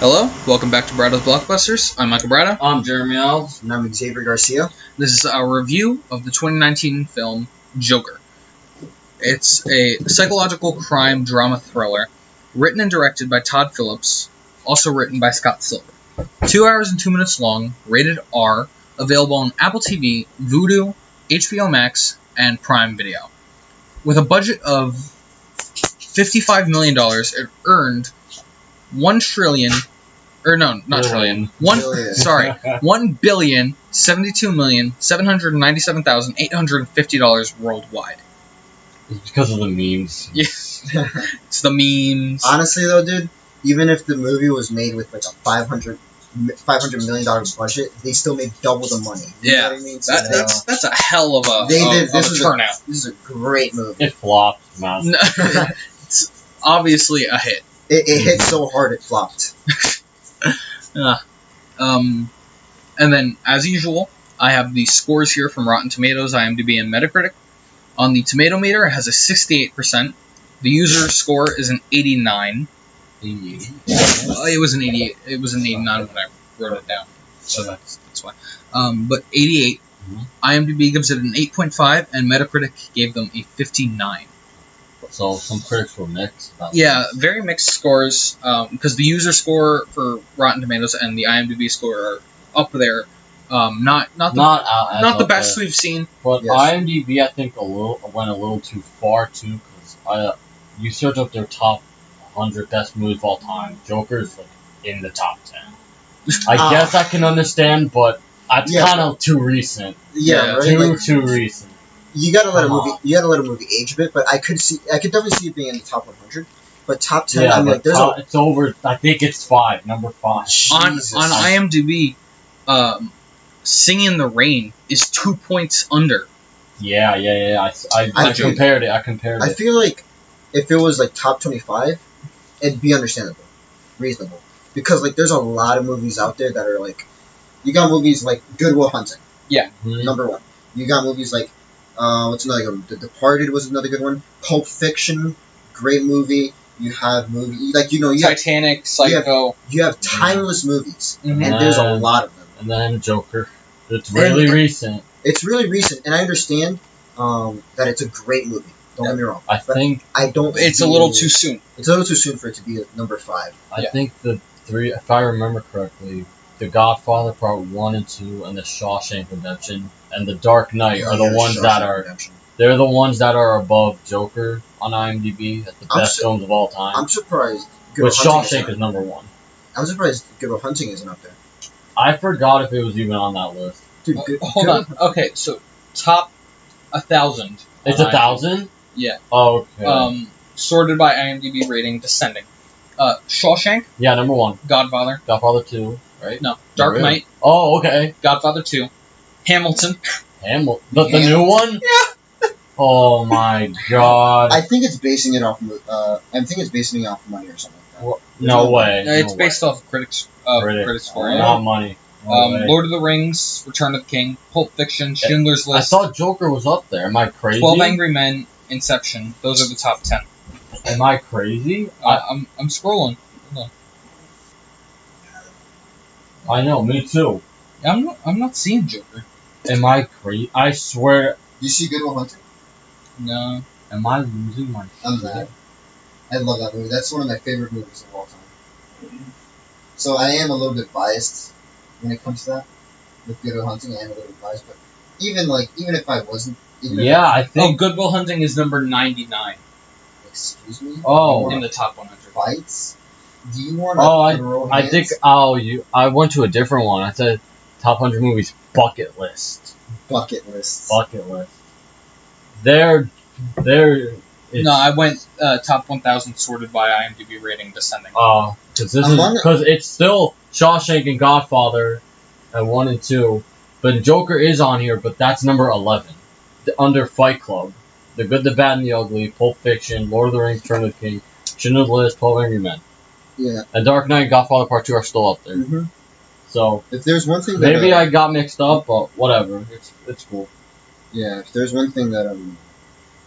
Hello, welcome back to Bradow's Blockbusters. I'm Michael Bradow. I'm Jeremy Owls. And I'm Xavier Garcia. This is our review of the 2019 film Joker. It's a psychological crime drama thriller written and directed by Todd Phillips, also written by Scott Silver. 2 hours and 2 minutes long, rated R, available on Apple TV, Vudu, HBO Max, and Prime Video. With a budget of $55 million, it earned $1,072,797,850 worldwide. It's because of the memes. Yeah, it's the memes. Honestly, though, dude, even if the movie was made with like a $500 million budget, they still made double the money. You know what I mean? So That's a hell of a turnout. This is a great movie. It flopped, man. It's obviously a hit. It hit so hard it flopped. And then, as usual, I have the scores here from Rotten Tomatoes, IMDb, and Metacritic. On the tomato meter, it has a 68%. The user score is an 89. 88. It was an 88. It was an 89 when I wrote it down. So that's why. But 88. IMDb gives it an 8.5, and Metacritic gave them a 59. So some critics were mixed. Yeah, very mixed scores, because the user score for Rotten Tomatoes and the IMDb score are up there. Not the best we've seen. But yes. IMDb, I think, went a little too far too, because you search up their top 100 best movies of all time. Joker's like in the top 10. I guess I can understand, but it's kind of too recent. Yeah, right? Too recent. You gotta let a movie age a bit, but I could definitely see it being in the top 100. But top 10, yeah, I mean, it's over. I think it's number 5. On IMDb, Singing in the Rain is 2 points under. Yeah. I compared it. I feel like if it was like top 25, it'd be understandable, reasonable, because like there's a lot of movies out there that are like, you got movies like Good Will Hunting. Yeah. Number 1. You got movies like. What's another good one? The Departed was another good one. Pulp Fiction, great movie. You have you Titanic, Psycho. You have timeless movies, and there's a lot of them. And then Joker. It's really recent. It's really recent, and I understand that it's a great movie. Don't get me wrong. I don't. It's a little too soon. It's a little too soon for it to be number 5. I think the 3, if I remember correctly, The Godfather Part 1 and 2, and The Shawshank Redemption, and The Dark Knight are the ones that are. Redemption. They're the ones that are above Joker on IMDb. That's the best films of all time. I'm surprised. But Shawshank is number 1. I'm surprised Good Will Hunting isn't up there. I forgot if it was even on that list. Dude, hold on. Okay, so top 1,000. It's 1,000? Yeah. Oh, okay. Sorted by IMDb rating, descending. Shawshank. Yeah, number 1. Godfather. Godfather 2, right? No. Dark Knight. Oh, okay. Godfather 2. Hamilton. The new one? Yeah. Oh my god. I think it's basing it off. Basing it off money or something like that. Well, no way. It's based off critics score. Not money. Lord of the Rings, Return of the King, Pulp Fiction, Schindler's List. I thought Joker was up there. Am I crazy? 12 Angry Men, Inception. Those are the top 10. Am I crazy? I'm scrolling. Hold on. I know, me too. I'm not seeing Joker. Am I crazy? I swear. You see Good Will Hunting? No. Am I losing my shit? I'm not. I love that movie. That's one of my favorite movies of all time. So I am a little bit biased when it comes to that. With Good Will Hunting, I am a little bit biased. But even if I wasn't... I think... Good Will Hunting is number 99. Excuse me? Oh. In the top 100. Fights? Do you want to I think... I went to a different one. I said top 100 movies bucket list. Bucket list. No, I went top 1,000 sorted by IMDb rating, descending. Oh, because it's still Shawshank and Godfather at 1 and 2, but Joker is on here, but that's number 11, under Fight Club, The Good, the Bad, and the Ugly, Pulp Fiction, Lord of the Rings, Return of the King, Schindler's List, 12 Angry Men. Yeah. And Dark Knight and Godfather Part 2 are still up there. Mm-hmm. So if there's one thing maybe I got mixed up, but whatever, it's cool. Yeah, if there's one thing that I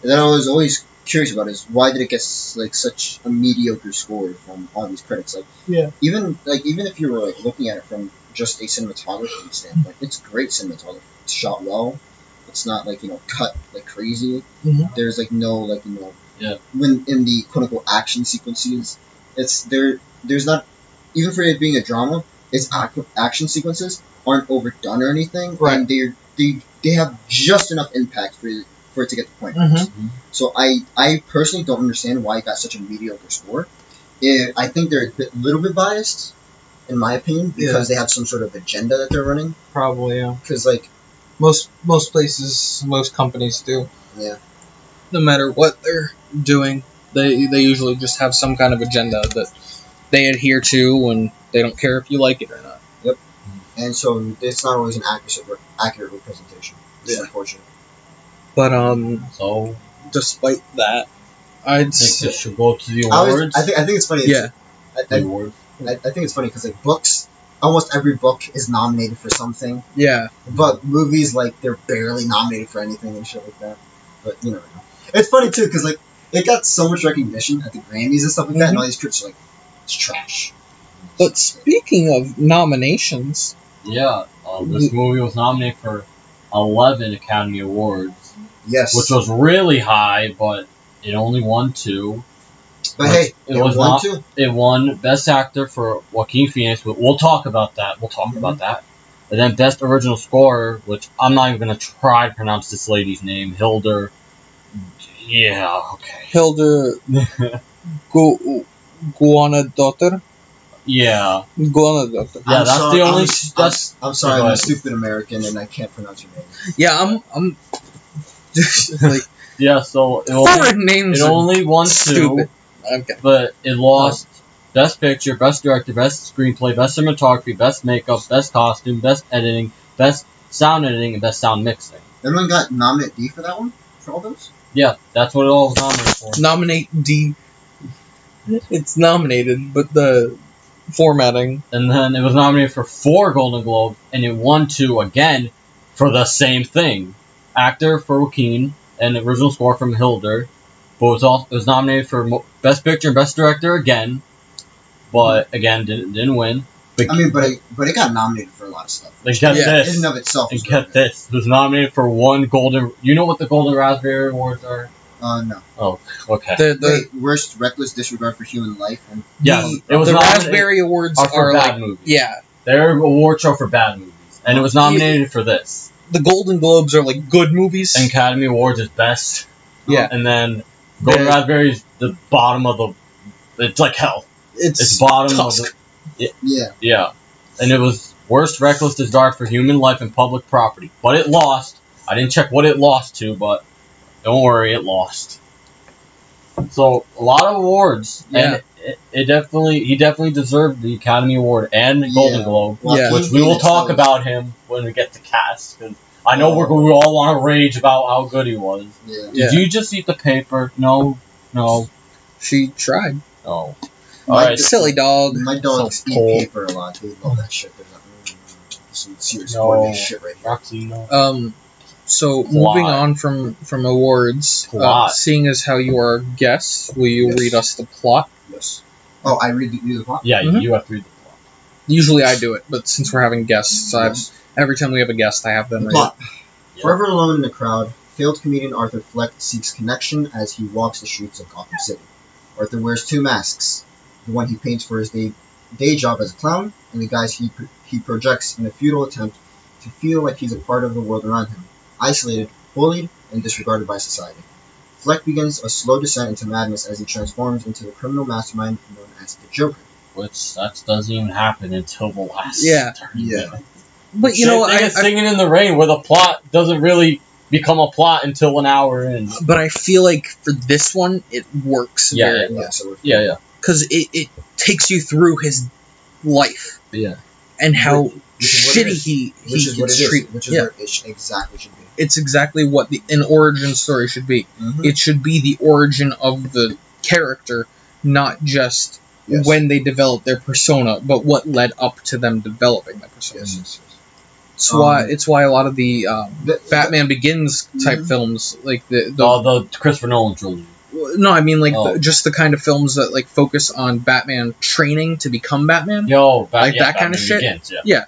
was always curious about is why did it get like such a mediocre score from all these critics? Like, even if you were like looking at it from just a cinematography standpoint, it's great cinematography. It's shot well. It's not like cut like crazy. There's like no like when in the quote unquote action sequences, there's not, even for it being a drama, its action sequences aren't overdone or anything, and they have just enough impact for it to get the point. So I personally don't understand why it got such a mediocre score. I think they're a little bit biased, in my opinion, because they have some sort of agenda that they're running. Probably, yeah. Because like most places, most companies do. Yeah. No matter what they're doing, they usually just have some kind of agenda that they adhere to, and they don't care if you like it or not. Yep. And so it's not always an accurate representation. It's unfortunate. But so despite that, I'd think it should go to the awards. I think it's funny. The awards. I think it's funny because like books, almost every book is nominated for something. Yeah. But movies, like, they're barely nominated for anything and shit like that. But you never know. It's funny too because like it got so much recognition at the Grammys and stuff like that, and all these critics are like, it's trash. But speaking of nominations, this movie was nominated for 11 Academy Awards. Yes. Which was really high, but it only won 2. But hey, it won Best Actor for Joaquin Phoenix. We'll talk about that. And then Best Original Score, which I'm not even going to try to pronounce this lady's name, Hildur. Yeah, okay. Hildur Guðnadóttir. Yeah. Guðnadóttir. Yeah, that's the only. I'm sorry, I'm a stupid American and I can't pronounce your name. Yeah, I'm just like. Yeah, so it only won 2. Stupid. Okay. But it lost Best Picture, Best Director, Best Screenplay, Best Cinematography, Best Makeup, Best Costume, Best Editing, Best Sound Editing, and Best Sound Mixing. Everyone got nominate D for that one? For all those? Yeah, that's what it all was nominated for. Nominate D. It's nominated, but the formatting. And then it was nominated for 4 Golden Globes, and it won 2 again for the same thing. Actor for Joaquin, and original score from Hildur. But it was nominated for Best Picture and Best Director again, but again didn't win. But it got nominated for a lot of stuff. Like this, in and of itself. And get this, it was nominated for 1 golden. You know what the Golden Raspberry Awards are? No. Oh, okay. The worst reckless disregard for human life. And it was the Raspberry Awards are for bad like, movies. Yeah, they're award show for bad movies, and it was nominated for this. The Golden Globes are like good movies. And Academy Awards is best. Yeah, and then Golden Raspberry is the bottom of the. It's like hell. It's bottom Tusk. of the. Yeah. And it was worst reckless disregard for human life and public property, but it lost. I didn't check what it lost to, but don't worry, it lost. So a lot of awards, and he definitely deserved the Academy Award and the Golden Globe, which we will talk about him when we get to cast. Because I know we all want to rage about how good he was. Yeah. Did you just eat the paper? No. She tried. Oh. Alright, silly dog. My dogs eat paper a lot. They love that shit. There's some serious gourmet shit right here. Roxy, no. So moving on from awards, seeing as how you are guests, will you read us the plot? Yes. Oh, I read the plot? Yeah, you have to read the plot. Usually I do it, but since we're having guests, every time we have a guest, I have them read it. Yeah. Forever alone in the crowd, failed comedian Arthur Fleck seeks connection as he walks the streets of Gotham City. Arthur wears 2 masks. The one he paints for his day job as a clown, and the guise he projects in a futile attempt to feel like he's a part of the world around him, isolated, bullied, and disregarded by society. Fleck begins a slow descent into madness as he transforms into the criminal mastermind known as the Joker. Which that doesn't even happen until the last 30 minutes. But you know, Singing in the Rain, where the plot doesn't really become a plot until an hour in. But I feel like for this one, it works very well. Yeah. Because it takes you through his life. Yeah. And how shitty he gets treated. Which is what it exactly should be. It's exactly what an origin story should be. Mm-hmm. It should be the origin of the character, not just when they develop their persona, but what led up to them developing that persona. Yes. It's why a lot of the Batman Begins type films, like the Christopher Nolan trilogy. No, I mean like just the kind of films that like focus on Batman training to become Batman. Like that kind of shit. Begins, yeah,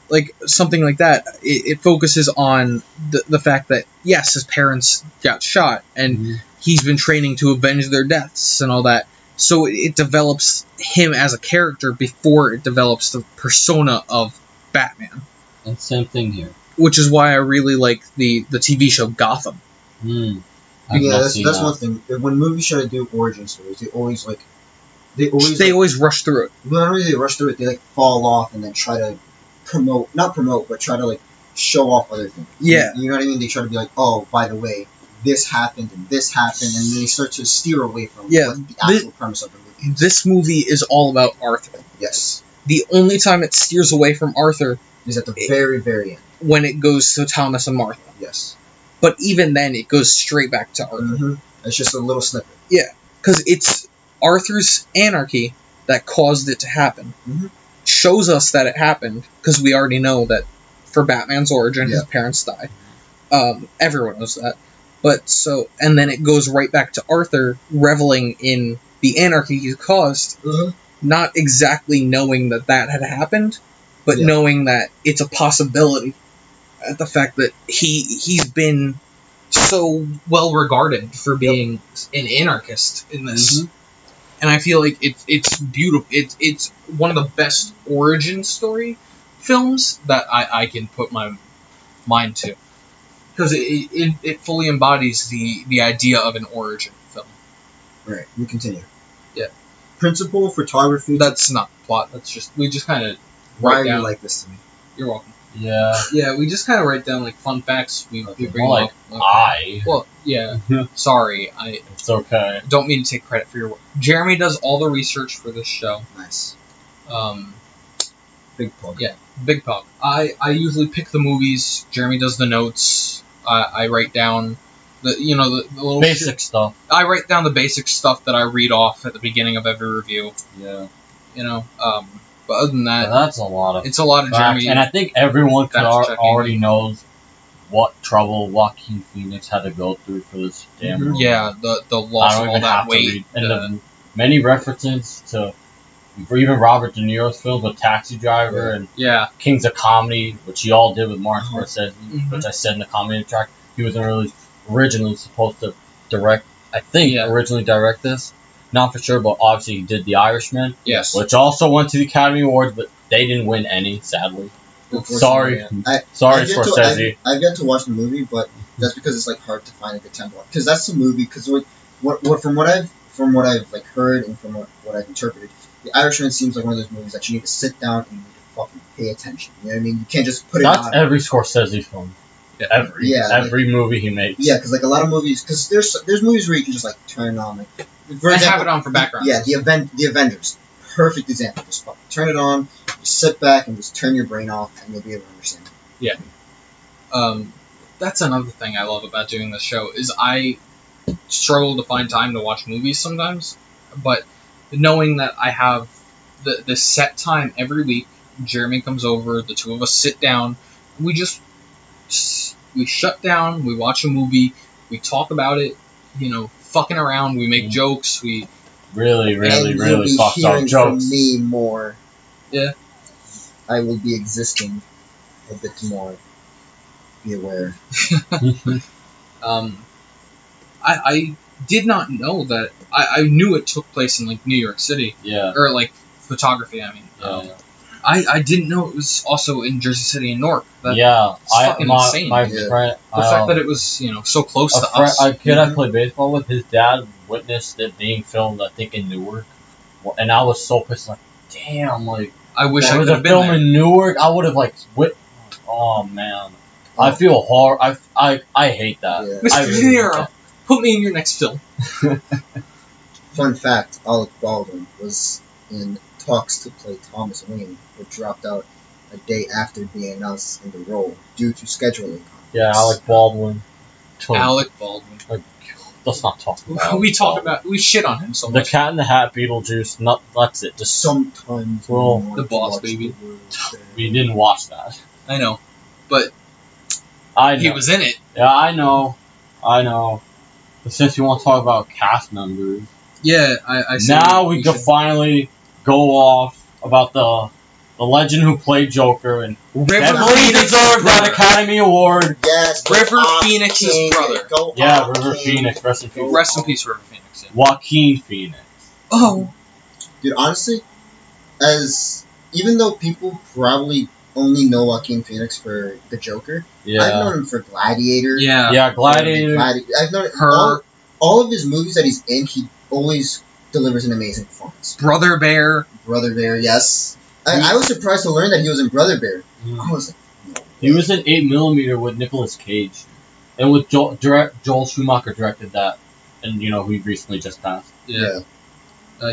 like something like that. It focuses on the fact that yes, his parents got shot, and he's been training to avenge their deaths and all that. So it develops him as a character before it develops the persona of Batman. And same thing here. Which is why I really like the TV show Gotham. Yeah, that's one thing. When movies try to do origin stories, they always rush through it. Not only they rush through it, they like fall off and then try to not promote, but try to like show off other things. Yeah, you know what I mean. They try to be like, oh, by the way, this happened and this happened, and then they start to steer away from what the actual premise of the movie is. This movie is all about Arthur. Yes. The only time it steers away from Arthur is at the very, very end. When it goes to Thomas and Martha. Yes. But even then, it goes straight back to Arthur. It's just a little snippet. Yeah, because it's Arthur's anarchy that caused it to happen. Shows us that it happened, because we already know that for Batman's origin, his parents die. Everyone knows that. But so, and then it goes right back to Arthur reveling in the anarchy he caused, not exactly knowing that had happened, but knowing that it's a possibility. The fact that he's been so well regarded for being an anarchist in this, and I feel like it's beautiful. It's one of the best origin story films that I can put my mind to, because it fully embodies the idea of an origin film. Right. We continue. Yeah. Principal photography. That's not plot. That's just we just kind of. Why are you like this to me? You're welcome. Yeah. Yeah, we just kind of write down like fun facts. We bring like up. I. Well, yeah. Sorry, It's okay. Don't mean to take credit for your work. Jeremy does all the research for this show. Nice. Big plug. Yeah, big plug. I usually pick the movies. Jeremy does the notes. I write down the little basic stuff. I write down the basic stuff that I read off at the beginning of every review. Yeah. But other than that, that's a lot of. It's a lot of Jeremy, and I think everyone already knows what trouble Joaquin Phoenix had to go through for this damn movie. Yeah, the loss of all that weight, and the many references to even Robert De Niro's films with Taxi Driver and Kings of Comedy, which he all did with Martin Scorsese, which I said in the comedy track. He was originally supposed to direct. I think originally direct this. Not for sure, but obviously he did The Irishman. Yes. Which also went to the Academy Awards, but they didn't win any, sadly. Sorry. Sorry, Scorsese. I've yet to watch the movie, but that's because it's like hard to find a good tempo. Because that's the movie. Because from what I've like heard and from what I've interpreted, The Irishman seems like one of those movies that you need to sit down and you need to fucking pay attention. You know what I mean? You can't just put it on. That's every Scorsese film. Every movie he makes. Yeah, because like a lot of movies, because there's movies where you can just like turn it on, like for example, have it on for background. Yeah, the Avengers, perfect example. Just fucking turn it on, just sit back and just turn your brain off, and you'll be able to understand. Yeah. That's another thing I love about doing this show is I struggle to find time to watch movies sometimes, but knowing that I have the set time every week, Jeremy comes over, the two of us sit down, we shut down, we watch a movie, we talk about it, fucking around, we make jokes, we really fucked our jokes. From me more. Yeah. I will be existing a bit more. Be aware. I did not know that. I knew it took place in like New York City. Yeah. Or like photography. I mean. Yeah. I didn't know it was also in Jersey City and Newark. That's fucking insane. My friend, the fact that it was so close to us. A kid I played baseball with, his dad witnessed it being filmed, I think, in Newark, and I was so pissed. Like, damn, like I wish I could have been there. In Newark, I would have like oh man, I feel hard. I hate that. Yeah. Mr. De Niro, put me in your next film. Fun fact: Alec Baldwin was in talks to play Thomas Wayne, but dropped out a day after being announced in the role due to scheduling conflicts. Yeah, Alec Baldwin. Alec Baldwin. Like, let's not talk about. We shit on him so much. The Cat in the Hat, Beetlejuice. That's it. Just sometimes. Well, the Boss Baby. We didn't watch that. I know, but I know. he was in it. Yeah, I know. Since you want to talk about cast members, Yeah, I see. now we can finally go off about the legend who played Joker and definitely deserved that Academy Award. Yes, River Phoenix's brother. River Phoenix, rest in peace. Rest in peace, River Phoenix. Yeah. Joaquin Phoenix. Oh, dude, honestly, even though people probably only know Joaquin Phoenix for the Joker, I've known him for Gladiator. Yeah, Gladiator. I've known Her. All of his movies that he's in, he always delivers an amazing performance. Brother Bear, yes. I was surprised to learn that he was in Brother Bear. I was like, no. He was in 8mm with Nicolas Cage, and with Joel Schumacher directed that, and he recently just passed. Yeah.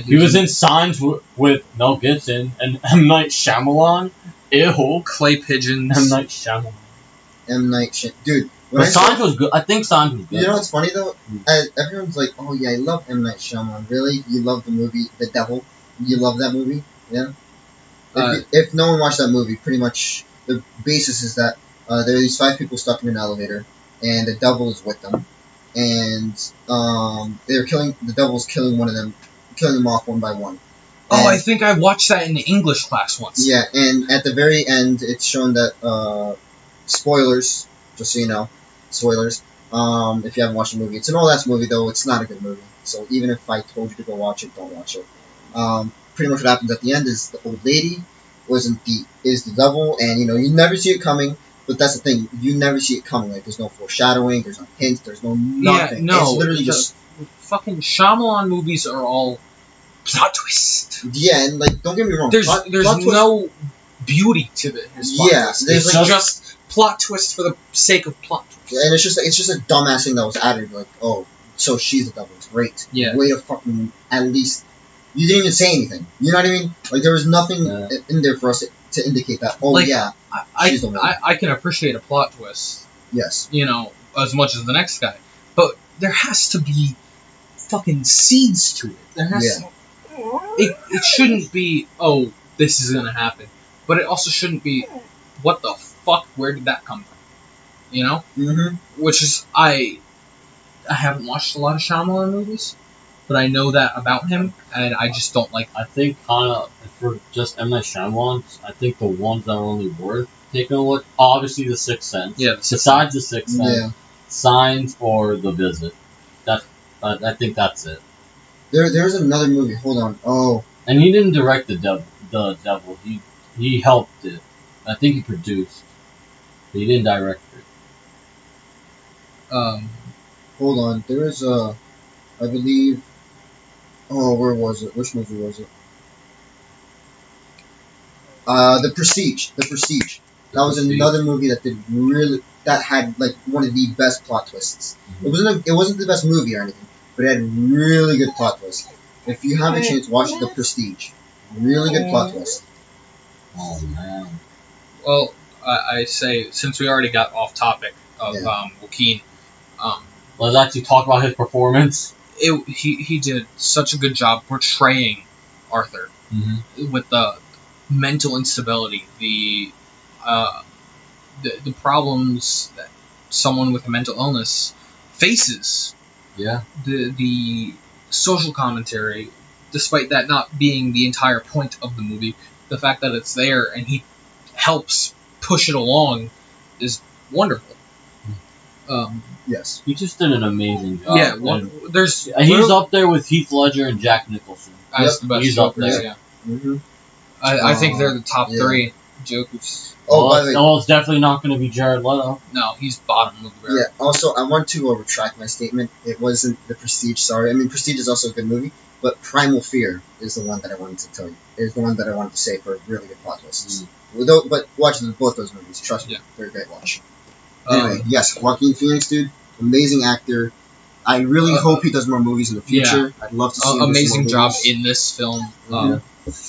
He was in Signs with Mel Gibson and M. Night Shyamalan. Ew. Clay Pigeons. M. Night Shyamalan. Dude. But Signs was good. I think Signs was good. You know what's funny though? Everyone's like, "Oh yeah, I love M. Night Shyamalan." Really? You love the movie The Devil? You love that movie? Yeah. If no one watched that movie, pretty much the basis is that there are these 5 people stuck in an elevator, and the devil is with them, and the devil's killing one of them, killing them off one by one. Oh, I think I watched that in the English class once. Yeah, and at the very end, it's shown that spoilers, just so you know, spoilers. If you haven't watched the movie, it's an old-ass movie though. It's not a good movie, so even if I told you to go watch it, don't watch it. Pretty much what happens at the end is the old lady is the devil, and you never see it coming. But that's the thing, you never see it coming. Like, there's no foreshadowing, there's no hints, there's no nothing. Yeah, no, it's literally just fucking Shyamalan movies are all plot twist. Yeah, and don't get me wrong, there's no beauty to his plot twist. It's just plot twist for the sake of plot twist. And it's just a dumbass thing that was added. Like, oh, so she's the devil. It's great. Yeah. Way to fucking at least. You didn't even say anything. You know what I mean? Like, there was nothing in there for us to indicate that. Oh, yeah, she's the one. I can appreciate a plot twist. Yes. As much as the next guy, but there has to be fucking seeds to it. There has to. It shouldn't be, oh, this is gonna happen, but it also shouldn't be, what the fuck? Where did that come from? Mm-hmm. Which is I haven't watched a lot of Shyamalan movies, but I know that about him, and I just don't like. I think for just M. Night Shyamalan, I think the ones that are only worth taking a look, obviously The Sixth Sense. Yeah. Besides The Sixth Sense, Signs or The Visit. I think that's it. There's another movie. Hold on. Oh. And he didn't direct The Devil. He helped it. I think he produced. But he didn't direct it. Hold on. There's I believe. Oh, where was it? Which movie was it? The Prestige. The Prestige. That was another movie that had like one of the best plot twists. Mm-hmm. It wasn't the best movie or anything, but it had really good plot twists. If you have a chance, watch The Prestige. Really good plot twist. Oh man. Well, I say, since we already got off topic of Joaquin, let's actually talk about his performance. He did such a good job portraying Arthur with the mental instability, the problems that someone with a mental illness faces. Yeah. The social commentary, despite that not being the entire point of the movie, the fact that it's there and he helps push it along is wonderful. Yes. He just did an amazing job. Yeah, he's up there with Heath Ledger and Jack Nicholson. As the best he's Jokers, up there. Yeah. Mm-hmm. I think they're the top 3 Jokers. Oh, by the way, it's definitely not going to be Jared Leto. No, he's bottom of the barrel. Yeah, also, I want to retract my statement. It wasn't The Prestige, sorry. I mean, Prestige is also a good movie, but Primal Fear is the one that I wanted to tell you. Is the one that I wanted to say for really good plot twists. But watch both those movies. Trust me, they're a great watch. Anyway, yes, Joaquin Phoenix, dude. Amazing actor. I really hope he does more movies in the future. Yeah. I'd love to see him amazing do more job movies. in this film.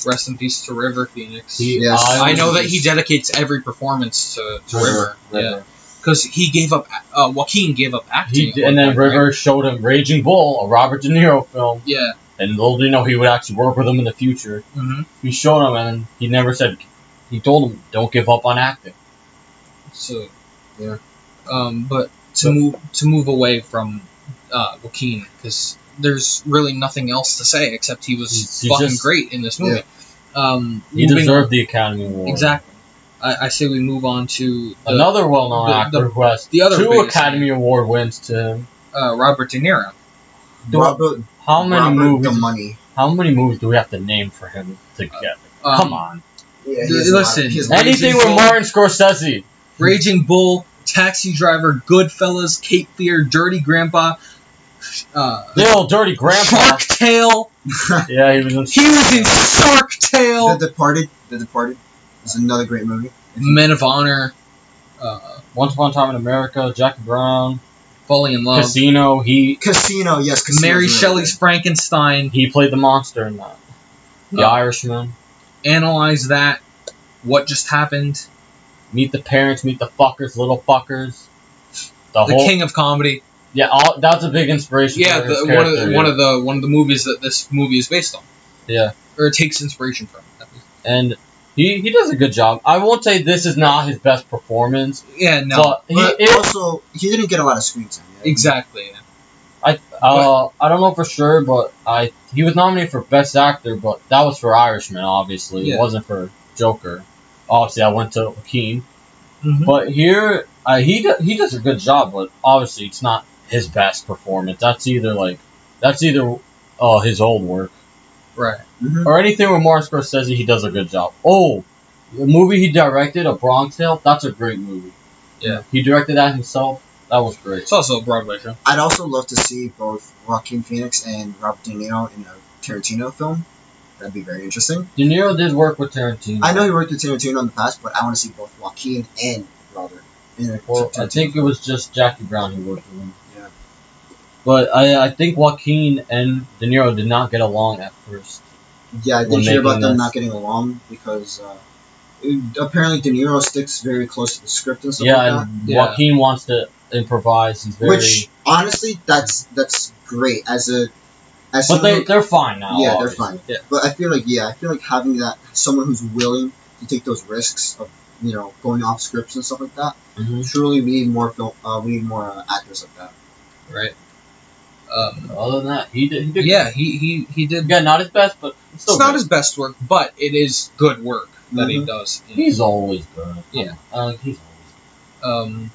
Rest in peace to River Phoenix. I know that he dedicates every performance to River. Yeah, because he gave up. Joaquin gave up acting, and then River showed him Raging Bull, a Robert De Niro film. Yeah, and little did he know he would actually work with him in the future. He showed him, and he never said. He told him, "Don't give up on acting." So, yeah. But to move away from Joaquin, because there's really nothing else to say except he was He's fucking just great in this movie. He deserved the Academy Award. Exactly. I say we move on to another well-known actor who has the other 2 Academy Award wins to him. Robert De Niro. How many movies do we have to name for him to get? Come on. Yeah, listen, anything with Martin Scorsese. Raging Bull, Taxi Driver, Goodfellas, Cape Fear, Dirty Grandpa. The old Dirty Grandpa. Shark Tale. Yeah, he was in Shark Tale. The Departed is another great movie. Men of Honor. Once Upon a Time in America, Jackie Brown. Falling in Love. Casino. Casino, yes. Casino. Mary Shelley's Frankenstein. He played the monster in that. The Irishman. Analyze That. What Just Happened. Meet the Parents, Meet the Fuckers, Little Fuckers. The King of Comedy. Yeah, that's a big inspiration. Yeah, one of the movies that this movie is based on. Yeah, or it takes inspiration from. And he does a good job. I won't say this is not his best performance. Yeah, no. But also, he didn't get a lot of screen time. Yeah? Exactly. Yeah. I don't know for sure, but he was nominated for Best Actor, but that was for Irishman, obviously. Yeah. It wasn't for Joker. Obviously, I went to Joaquin. Mm-hmm. But here, he does a good job, but obviously it's not his best performance. That's either his old work. Right. Mm-hmm. Or anything with Martin Scorsese, he does a good job. Oh, the movie he directed, A Bronx Tale, that's a great movie. Yeah. He directed that himself. That was great. It's also a Broadway show. I'd also love to see both Joaquin Phoenix and Robert De Niro in a Tarantino film. That'd be very interesting. De Niro did work with Tarantino. I know he worked with Tarantino in the past, but I want to see both Joaquin and Robert in a Tarantino. I think it was just Jackie Brown who worked with him. Yeah. But I think Joaquin and De Niro did not get along at first. Yeah, I did hear about them not getting along because apparently De Niro sticks very close to the script and stuff like that. And Joaquin wants to improvise. He's very... Which, honestly, that's great. But they're fine now. Yeah, obviously. they're fine. Yeah. But I feel like having someone who's willing to take those risks of going off scripts and stuff like that. Mm-hmm. Truly, we need more actors like that. Right. Other than that, he did. Yeah, he did. Yeah, not his best, but it's not his best work, but it is good work that he does. He's always good. Yeah. He's always.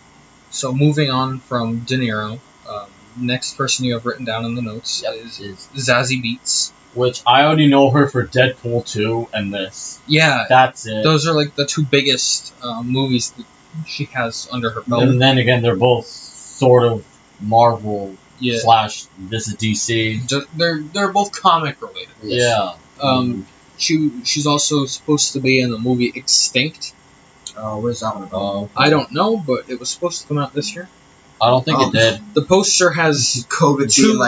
So moving on from De Niro, next person you have written down in the notes is Zazie Beetz. Which I already know her for Deadpool 2 and this. Yeah. That's it. Those are like the 2 biggest movies that she has under her belt. And then again, they're both sort of Marvel / this is DC. They're both comic related. Yeah. She's also supposed to be in the movie Extinct. What is that one about? I don't know, but it was supposed to come out this year. I don't think it did. The poster has COVID 2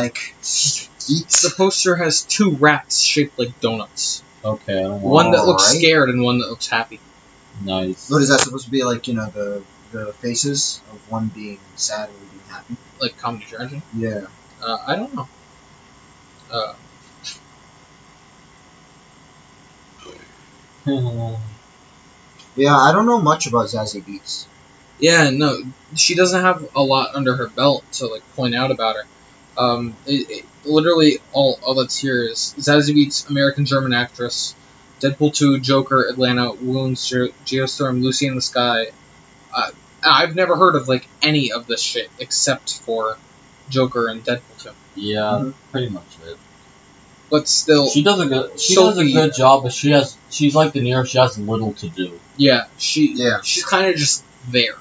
The poster has 2 rats shaped like donuts. Okay. One that looks scared and one that looks happy. Nice. What is that supposed to be like? The faces of one being sad and one being happy. Like comedy tragedy. Yeah. I don't know. Yeah, I don't know much about Zazie Beetz. Yeah, no, she doesn't have a lot under her belt to point out about her. Literally all that's here is Zazie Beetz, American-German actress, Deadpool 2, Joker, Atlanta, Wounds, Geostorm, Lucy in the Sky. I've never heard of any of this shit except for Joker and Deadpool 2. Yeah, pretty much it. But still, she does a good job, but she's like De Niro. She has little to do. Yeah, she's kind of just there.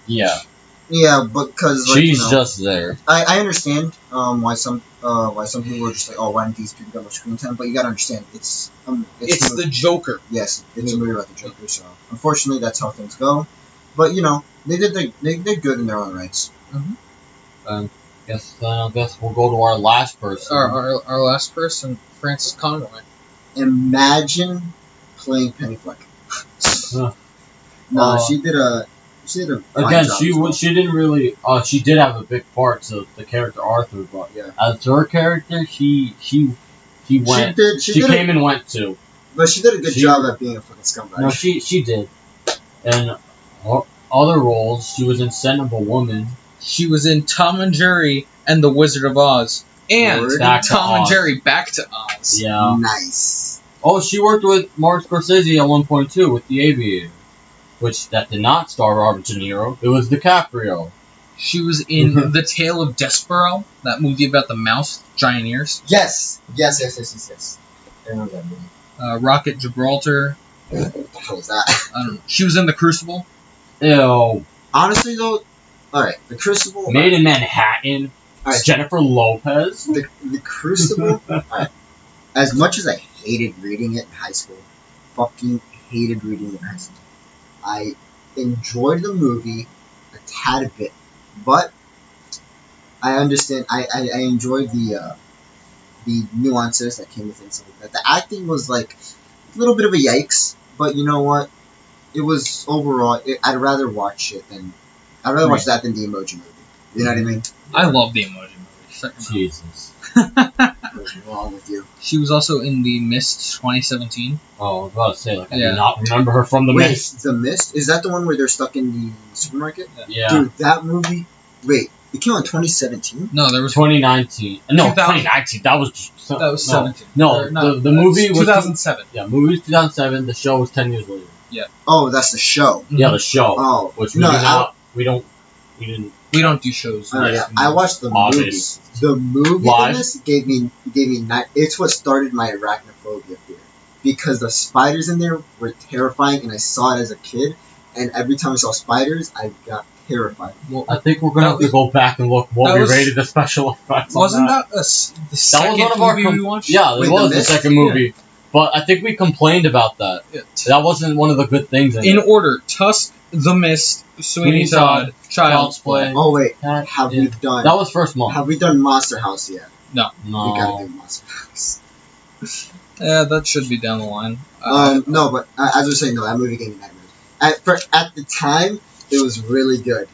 Yeah. Yeah, because she's just there. I understand why some people are just like, oh, why didn't these people get more screen time? But you gotta understand, it's the Joker. Yes, it's a movie about the Joker. So unfortunately, that's how things go. But they did good in their own rights. Mm-hmm. I guess we'll go to our last person. Our last person, Frances Conroy. Imagine playing Pennyfleck. She did a again, she didn't really. She did have a big part to the character Arthur, but as her character, she went. She came and went too. But she did a good job at being a fucking scumbag. No, she did. And other roles, she was in Scent of a Woman. She was in Tom and Jerry and the Wizard of Oz. And Tom and Jerry Back to Oz. Yeah. Nice. Oh, she worked with Martin Scorsese at one point too with The Aviator, which that did not star Robert De Niro. It was DiCaprio. She was in The Tale of Despero, that movie about the mouse with giant ears. Yes. I remember that movie. Rocket Gibraltar. What the hell was that? I don't know. She was in The Crucible. Ew. Honestly, though, alright, The Crucible... Made in Manhattan. Right. Jennifer Lopez. The Crucible... Alright. As much as I hated reading it in high school, fucking hated reading it in high school, I enjoyed the movie a tad bit, but I understand, I enjoyed the nuances that came within something like that. The acting was like a little bit of a yikes, but you know what? It was overall, I'd rather watch that than the Emoji Movie. You know what I mean? I love the Emoji Movie. Jesus. What's wrong with you? She was also in The Mist 2017. Oh, I was about to say, like, I do not remember her from The Mist. The Mist? Is that the one where they're stuck in the supermarket? Yeah. Dude, that movie... Wait, it came out in 2017? No, there was... 2019. No, 2019. That was... That was 17. No, the movie was... 2007. Yeah, movie was 2007. The show was 10 years later. Yeah. Oh, that's the show. Yeah, the show. Oh. Which we didn't... We don't do shows. Yeah. I watched the movie. The movie in this gave me it's what started my arachnophobia fear. Because the spiders in there were terrifying, and I saw it as a kid, and every time I saw spiders, I got terrified. Well, I think we're going to have to go back and look what we rated the special effects on. Wasn't that the second movie we watched? Yeah, it was the second movie. Yeah. But I think we complained about that. Yeah. That wasn't one of the good things in it. order, Tusk, The Mist, Sweeney Todd, Child's Play. Oh wait, have we done... That was first month. Have we done Monster House yet? No. We gotta do Monster House. Yeah, that should be down the line. No, but as I was saying, that movie gave me nightmares. At the time, it was really good.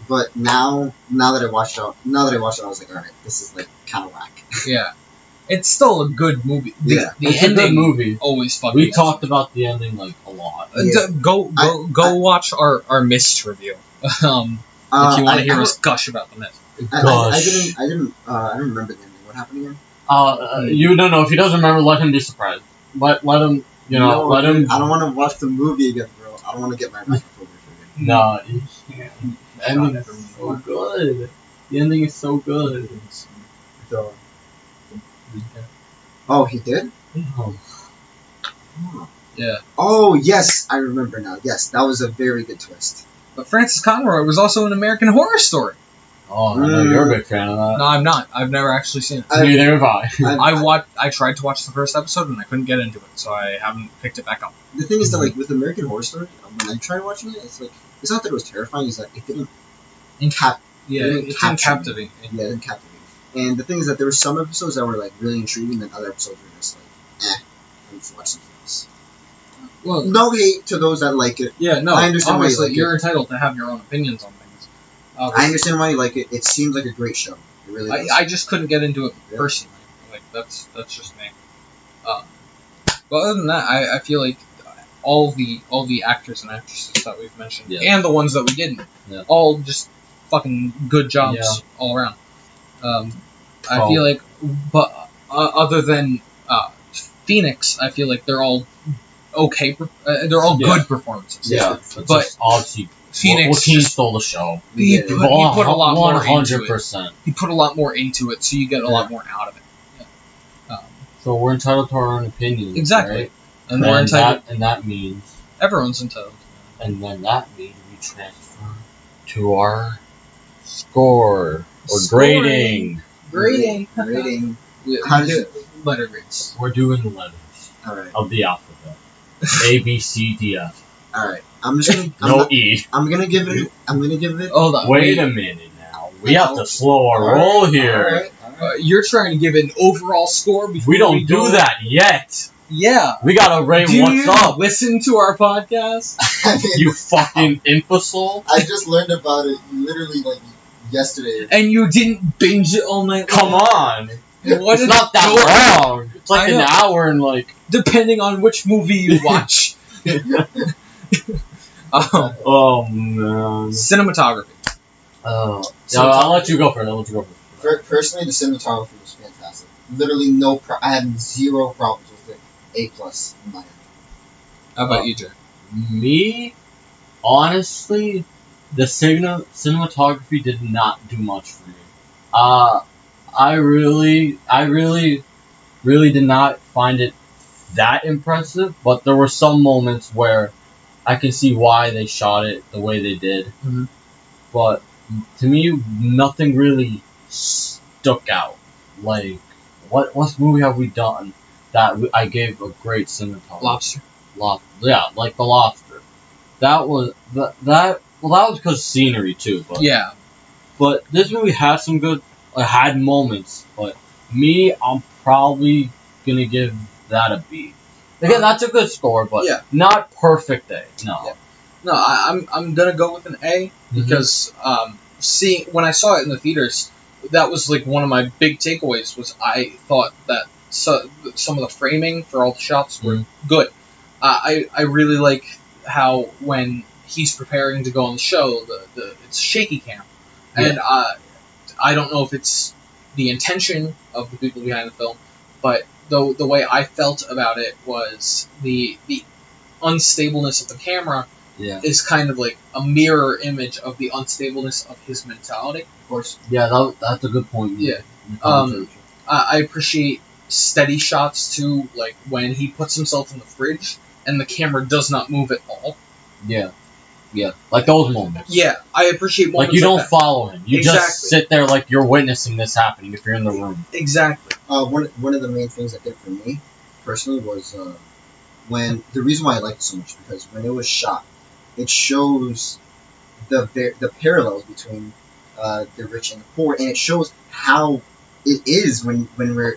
But now that I watched it, I was like, alright, this is like kind of whack. Yeah. It's still a good movie. The it's ending a good movie. Always fucking. We talked about the ending like a lot. Go watch our Mist review. If you want to hear us gush about the Mist. I don't remember the ending. What happened again? You don't know. If he doesn't remember, let him be surprised. Let him. Let him. I don't want to watch the movie again, bro. I don't want to get my microphone again. No, you can't. The ending is so good. The ending is so good. Oh, he did? Oh. Yeah. Oh, yes, I remember now. Yes, that was a very good twist. But Francis Conroy was also in American Horror Story. Oh, I know you're a big fan of that. No, I'm not. I've never actually seen it. Neither have I. I tried to watch the first episode and I couldn't get into it, so I haven't picked it back up. The thing is that, like, with American Horror Story, when I tried watching it, it's like, it's not that it was terrifying, it's that it didn't it's captivating. Yeah, it didn't captivate. And the thing is that there were some episodes that were, like, really intriguing, and other episodes were just like, I need to watch something else. Well, no hate to those that like it. Yeah, no, I understand obviously, why you like you're entitled to have your own opinions on things. I understand why you like it. It seems like a great show. It really does. I just couldn't get into it personally. Like, that's just me. But other than that, I feel like all the actors and actresses that we've mentioned, and the ones that we didn't, all just fucking good jobs all around. I feel like, but other than Phoenix, I feel like they're all okay. They're all good performances. Yeah, but obviously Phoenix stole the show. He put a lot more 100%. He put a lot more into it, so you get a lot more out of it. Yeah. So we're entitled to our own opinions. Exactly. Right? And we're entitled. And that means everyone's entitled. And then that means we transfer to our score or grading. Grading. How do letter grades? We're doing the letters of the alphabet. A, B, C, D, F. Alright. I'm just gonna E. I'm gonna give it. Hold on. Wait a minute now. We have to slow our roll here. Alright. You're trying to give an overall score before we don't do that yet. Yeah. We gotta rate what's up. Listen to our podcast? You fucking imbecile. I just learned about it literally like yesterday. And you didn't binge it all night long? Come on. It's not that long. It's like an hour and like... Depending on which movie you watch. Oh, man. Cinematography. I'll let you go first. Personally, the cinematography was fantastic. Literally I had zero problems with it. A+ in my end. How about you, Jay? Me, honestly, the cinematography did not do much for me. I really did not find it that impressive, but there were some moments where I can see why they shot it the way they did. Mm-hmm. But to me, nothing really stuck out. Like, what movie have we done that I gave a great cinematography? Lobster. Yeah, like The Lobster. That was that was because scenery too. But yeah. But this movie had some good, had moments. But me, I'm probably gonna give that a B. Again, that's a good score, but not perfect A. No. Yeah. No, I'm gonna go with an A because when I saw it in the theaters, that was like one of my big takeaways. Was I thought that some of the framing for all the shots were good. I really like how when he's preparing to go on the show, it's shaky cam, and I don't know if it's the intention of the people behind the film, but the way I felt about it was the unstableness of the camera is kind of like a mirror image of the unstableness of his mentality. Of course. Yeah, that's a good point. Yeah. I appreciate steady shots too, like when he puts himself in the fridge and the camera does not move at all. Yeah. Yeah, like those moments. Yeah, I appreciate moments like you don't that. follow him. You just sit there like you're witnessing this happening if you're in the room. Exactly. One of the main things that did for me, personally, was when the reason why I liked it so much, because when it was shot, it shows the parallels between the rich and the poor, and it shows how it is when we're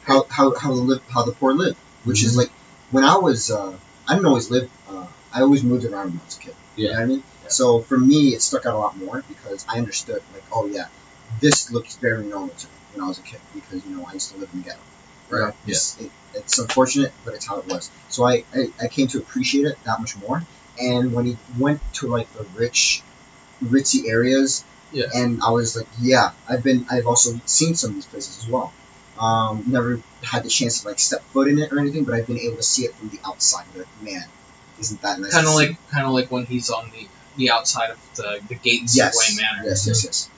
how the poor live, which is like when I was I didn't always live. I always moved around when I was a kid. You know what I mean? Yeah. So for me, it stuck out a lot more because I understood, like, oh yeah, this looks very normal to me when I was a kid because, I used to live in the ghetto. Right? It's unfortunate, but it's how it was. So I came to appreciate it that much more. And when he went to, like, the ritzy areas, and I was like, yeah, I've also seen some of these places as well. Never had the chance to, like, step foot in it or anything, but I've been able to see it from the outside. Like, man, isn't that nice? Kind of like when he's on the outside of the gates of Wayne Manor. Yes.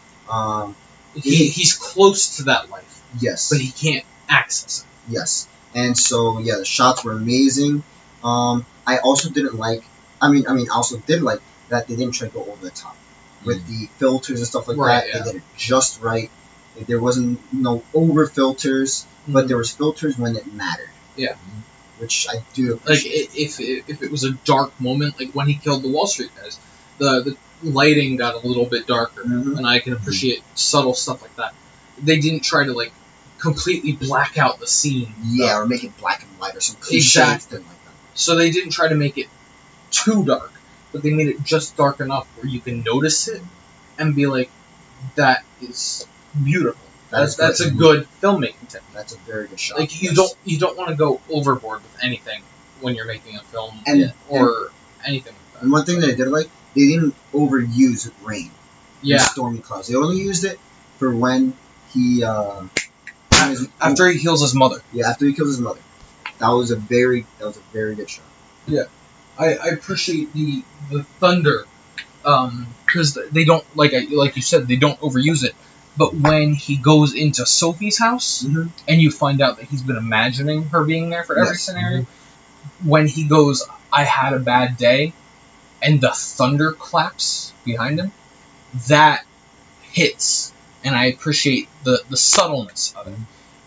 He's close to that life. Yes. But he can't access it. Yes. And so the shots were amazing. I also didn't like. I also did like that they didn't try to go over the top with the filters and stuff like that. Yeah. They did it just right. There wasn't no over filters, but there was filters when it mattered. Yeah. Which I do appreciate. Like, if it was a dark moment, like when he killed the Wall Street guys, the lighting got a little bit darker, and I can appreciate subtle stuff like that. They didn't try to, like, completely black out the scene. Yeah, or make it black and white or some cliche thing like that. So they didn't try to make it too dark, but they made it just dark enough where you can notice it and be like, that is beautiful. That's a good filmmaking technique. That's a very good shot. Like you don't want to go overboard with anything when you're making a film or anything like that. And one thing that I did like, they didn't overuse rain. Yeah. And stormy clouds. They only used it for when he after he kills his mother. Yeah, after he kills his mother. That was a very good shot. Yeah. I appreciate the thunder because they don't like you said, they don't overuse it. But when he goes into Sophie's house and you find out that he's been imagining her being there for every scenario, when he goes, I had a bad day, and the thunder claps behind him, that hits, and I appreciate the subtleness of it.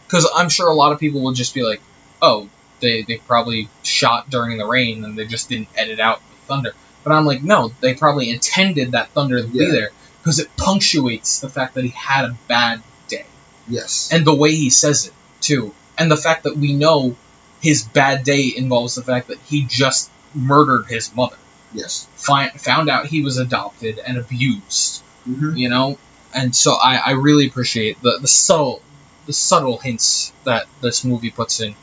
Because I'm sure a lot of people will just be like, oh, they probably shot during the rain and they just didn't edit out the thunder. But I'm like, no, they probably intended that thunder to be there. Because it punctuates the fact that he had a bad day. Yes. And the way he says it, too. And the fact that we know his bad day involves the fact that he just murdered his mother. Yes. Found out he was adopted and abused. And so I really appreciate the subtle hints that this movie puts in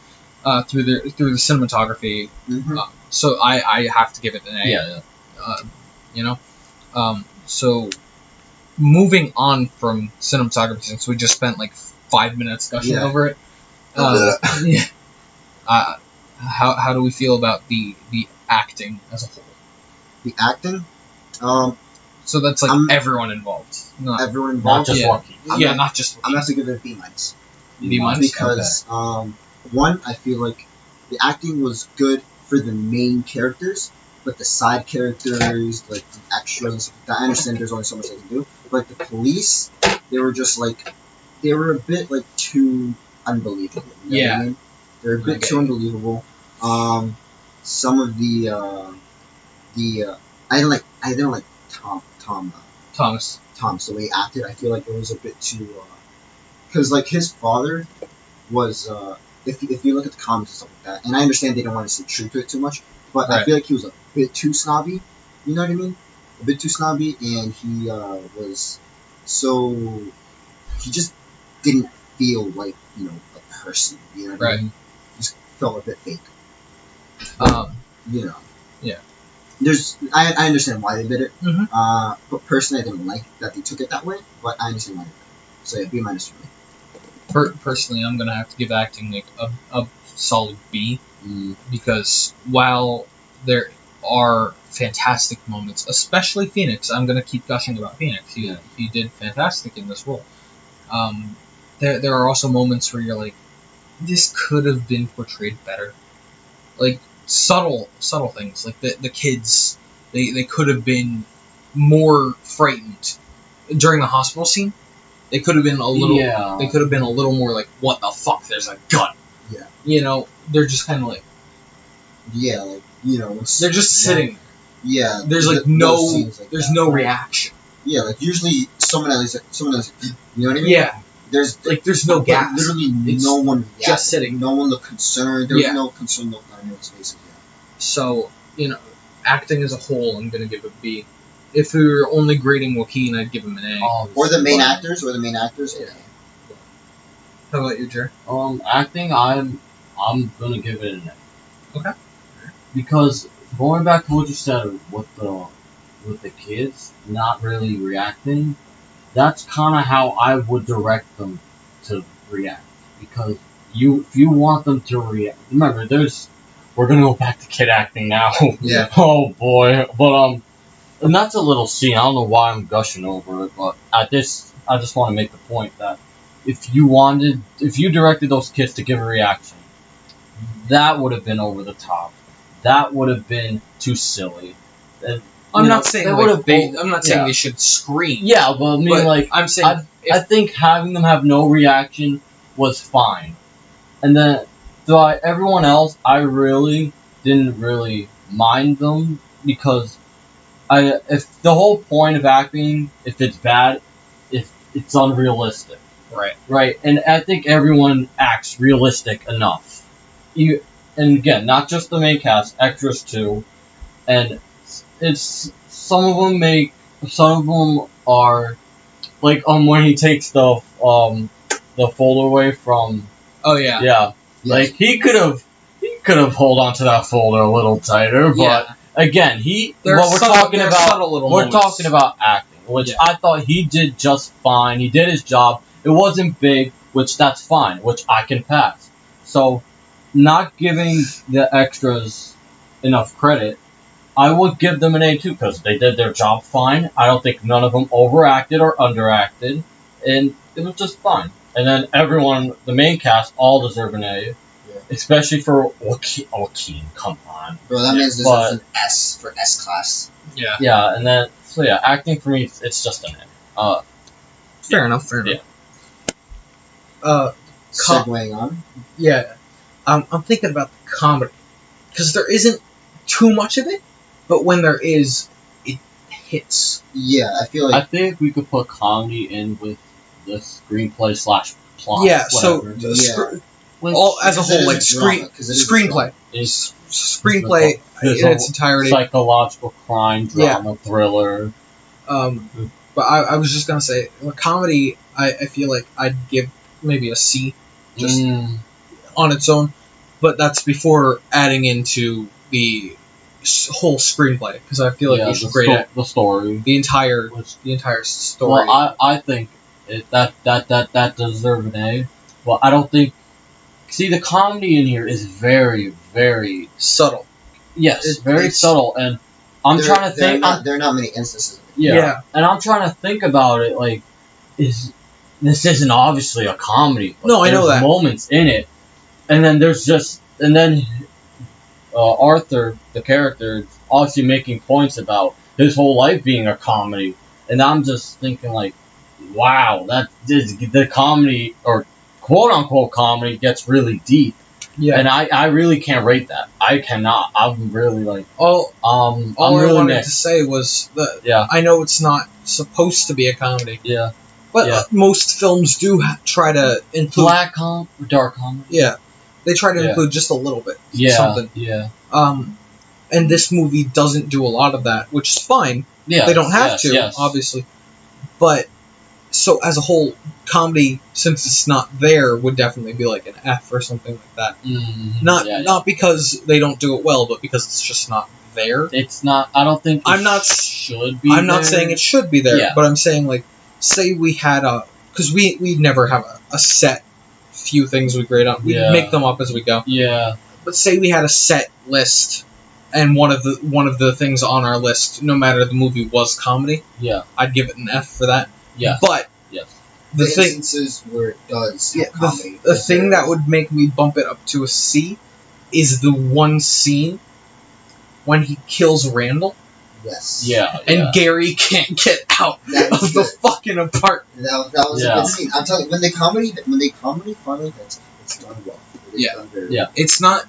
through the cinematography. So I have to give it an A. Yeah. So, moving on from cinematography, since we just spent like 5 minutes gushing over it. How do we feel about the acting as a whole? The acting? So that's like everyone involved. Not everyone involved? Not just Joaquin. Not just Joaquin. I'm going to have to give it a B-. B-? Because, one, I feel like the acting was good for the main characters, but the side characters, like the extras, I understand there's only so much they can do, but the police, they were just like, they were a bit like too unbelievable. You know what I mean? They're a bit too unbelievable. Some of the I didn't like Thomas the way he acted. I feel like it was a bit too because like his father was if you look at the comments and stuff like that, and I understand they don't want to stay true to it too much, but I feel like he was a bit too snobby. You know what I mean? A bit too snobby, and he was so he just didn't feel like a person. You know what I mean? Just felt a bit fake. I understand why they did it. But personally, I didn't like that they took it that way. But I understand why they did it. So yeah, B- for me. Personally, I'm gonna have to give acting like a solid B, because while there are fantastic moments, especially Phoenix, I'm gonna keep gushing about Phoenix. He did fantastic in this role. There are also moments where you're like, this could have been portrayed better, like subtle things, like the kids, they could have been more frightened during the hospital scene. They could have been a little. They could have been a little more like, "What the fuck? There's a gun." Yeah. They're just kind of like. Yeah, like they're just sitting. Yeah. There's like no. There's no reaction. Yeah, like usually someone else. You know what I mean? Yeah. There's no gas. Literally no one just sitting. No one looked concerned. There's no concern look on anyone's faces. So acting as a whole, I'm gonna give a B. If we were only grading Joaquin, I'd give him an A. Or the main actors. Yeah. How about you, Jer? Acting, I'm gonna give it an A. Okay. Because going back to what you said with the kids not really reacting, that's kind of how I would direct them to react. Because if you want them to react, remember, we're gonna go back to kid acting now. Yeah. Oh boy, but and that's a little scene. I don't know why I'm gushing over it, but I just want to make the point that if you directed those kids to give a reaction, that would have been over the top. That would have been too silly. I'm not saying they should scream. Yeah, but I mean, I'm saying I think having them have no reaction was fine, and then throughout everyone else, I really didn't really mind them because if the whole point of acting, if it's bad, if it's unrealistic. Right. And I think everyone acts realistic enough. And again, not just the main cast, extras too. And some of them are like when he takes the folder away from. Oh yeah. Yeah. Yes. Like he could have hold on to that folder a little tighter, but again, we're talking about acting, which I thought he did just fine. He did his job. It wasn't big, which that's fine, which I can pass. So, not giving the extras enough credit, I would give them an A too, because they did their job fine. I don't think none of them overacted or underacted, and it was just fine. And then everyone, the main cast, all deserve an A. Especially for Joaquin, come on. Bro, that means there's an S for S class. Yeah. Yeah, and then, acting for me, it's just an A. Fair enough. Segueing on? Yeah. I'm thinking about the comedy. Because there isn't too much of it, but when there is, it hits. Yeah, I feel like... I think we could put comedy in with the screenplay / plot. Yeah, whatever. As a whole, like screenplay. Screenplay in its entirety. Psychological crime, drama, thriller. But I was just gonna say, comedy, I feel like I'd give maybe a C, just on its own. But that's before adding into the whole screenplay, because I feel like you should grade it. The story. The entire story. Well, I think that deserves an A. Well, I don't think... See, the comedy in here is very, very... subtle. Yes, it's very subtle, and I'm trying to think... There are not many instances of it. Yeah, and I'm trying to think about it, like, this isn't obviously a comedy. No, I know that. There's moments in it, and then there's just... And then Arthur, the character, is obviously making points about his whole life being a comedy, and I'm just thinking, like, wow, the comedy, or quote-unquote comedy, gets really deep. Yeah. And I really can't rate that. I cannot. I'm really, like... All I really wanted to say was that I know it's not supposed to be a comedy. Yeah. But most films do try to include... dark comedy. Yeah. They try to include just a little bit. Something. Yeah. And this movie doesn't do a lot of that, which is fine. Yeah. They don't have to, obviously. But, so as a whole, comedy, since it's not there, would definitely be like an F or something like that. Mm-hmm. Not because they don't do it well, but because it's just not there. It's not... I don't think should be I'm not saying it should be there, but I'm saying, like, say we had a... Because we never have a set few things we grade on. We make them up as we go. Yeah. But say we had a set list, and one of the things on our list, no matter the movie, was comedy. Yeah. I'd give it an F for that. Yeah. But the instances where it does comedy. The thing that would make me bump it up to a C is the one scene when he kills Randall. Yes. Yeah. And Gary can't get out of the fucking apartment. That was a good scene. I'm telling you, when they comedy finally hits, it's done well. It's not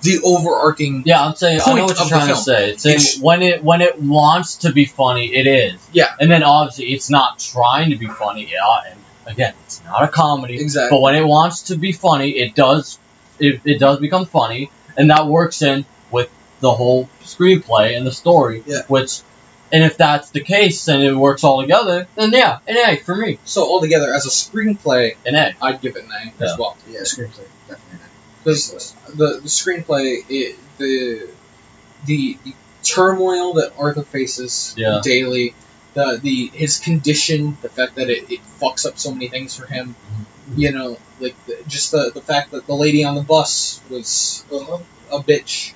the overarching. Yeah, I'm saying. I know what you're trying to say. It's saying when it wants to be funny, it is. Yeah. And then obviously it's not trying to be funny. Yeah. And again, it's not a comedy. Exactly. But when it wants to be funny, it does. It does become funny, and that works in with the whole screenplay and the story. Yeah. And if that's the case and it works all together, then an A for me. So altogether, as a screenplay, an A. I'd give it an A as well. Yeah, screenplay definitely an A. Because the screenplay, the turmoil that Arthur faces daily, his condition, the fact that it fucks up so many things for him, you know, like just the fact that the lady on the bus was a bitch.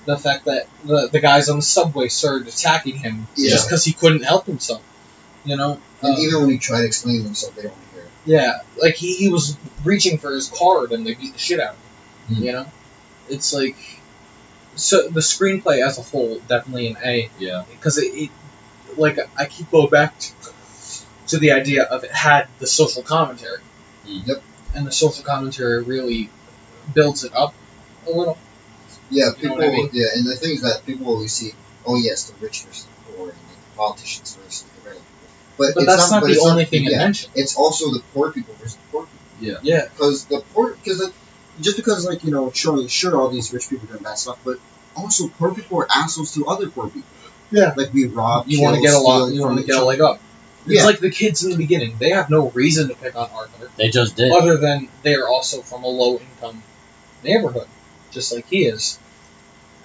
The fact that the guys on the subway started attacking him just because he couldn't help himself, you know. And even when he tried to explain himself, they don't want to hear it. Yeah, like he was reaching for his card and they beat the shit out of him, you know. It's like, so the screenplay as a whole, definitely an A. Yeah. Because it like I keep going back to the idea of it had the social commentary. Yep. And the social commentary really builds it up a little. Yeah, people. You know what I mean? Yeah, and the thing is that people always see, oh yes, the rich versus the poor, and the politicians versus the regular people. But that's not the only thing it mentioned. It's also the poor people versus the poor people. Yeah. Yeah. Because just because like sure all these rich people doing bad stuff, but also poor people are assholes to other poor people. Yeah. Like we rob. You want to get a lot. You want to get a leg up. It's like the kids in the beginning. They have no reason to pick on Arthur. They just did. Other than they are also from a low-income neighborhood, just like he is.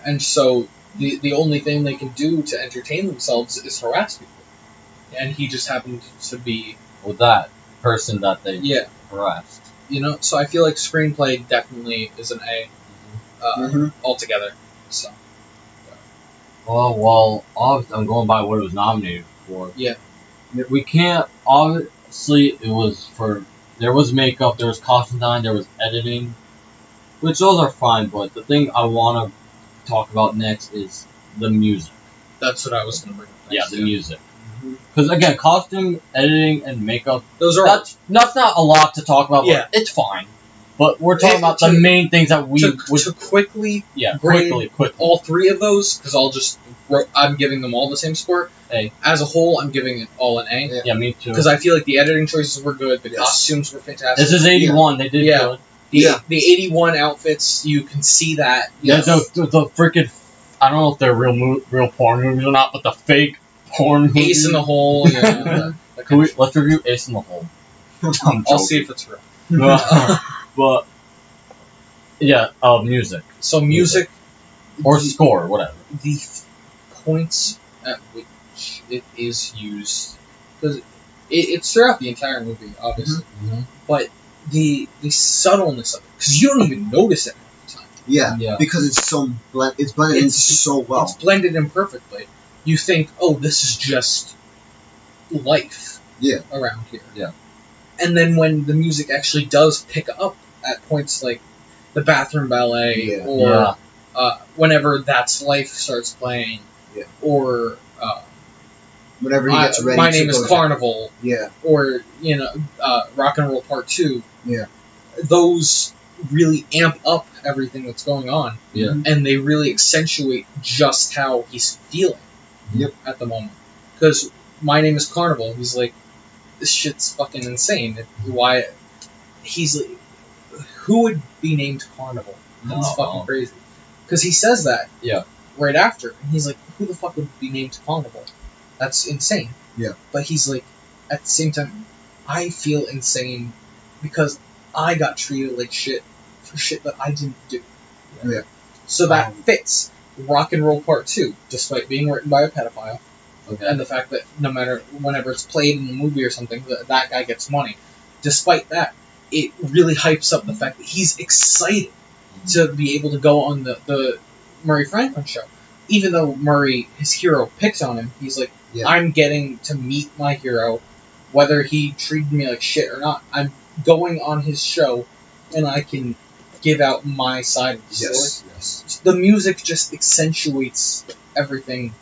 And so the only thing they can do to entertain themselves is harass people. And he just happened to be... with that person that they harassed. You know, so I feel like screenplay definitely is an A altogether. So. Well, obviously I'm going by what it was nominated for. Yeah. We can't... Obviously, it was for... There was makeup, there was costume design, there was editing. Which those are fine, but the thing I want to talk about next is the music. That's what I was going to bring up next. Yeah, the music. Because again, costume, editing, and makeup, those are that's not a lot to talk about, but it's fine. But we're talking about the main things that we to quickly quickly all three of those, because I'm giving them all the same score. A. As a whole, I'm giving it all an A. Yeah, me too. Because I feel like the editing choices were good, the costumes were fantastic. This is 81, they did good. The 81 outfits, you can see that. Yeah, the freaking... I don't know if they're real porn movies or not, but the fake porn movies. Ace in the Hole. Yeah, let's review Ace in the Hole. I'll see if it's real. But, yeah, music. So music, or score, whatever. The points at which it is used, because it's throughout the entire movie, obviously, but the subtleness of it, because you don't even notice it half the time. Yeah, because it's blended in so well. It's blended in perfectly. You think, oh, this is just life around here. Yeah. And then when the music actually does pick up at points like the bathroom ballet, or whenever That's Life starts playing, or whenever he gets ready. My Name is Carnival, or Rock and Roll Part 2. Yeah. Those really amp up everything that's going on, and they really accentuate just how he's feeling at the moment. Because My Name is Carnival, he's like, this shit's fucking insane. Why? He's like, who would be named Carnival? That's fucking crazy. Because he says that right after, and he's like, who the fuck would be named Carnival? That's insane. Yeah. But he's like, at the same time, I feel insane because I got treated like shit for shit that I didn't do. Yeah. So that fits Rock and Roll Part 2, despite being written by a pedophile. Okay. And the fact that whenever it's played in a movie or something, that guy gets money. Despite that, it really hypes up the fact that he's excited to be able to go on the Murray Franklin show. Even though Murray, his hero, picks on him, he's like, I'm getting to meet my hero, whether he treated me like shit or not. I'm going on his show, and I can give out my side of the story. Yes. The music just accentuates everything.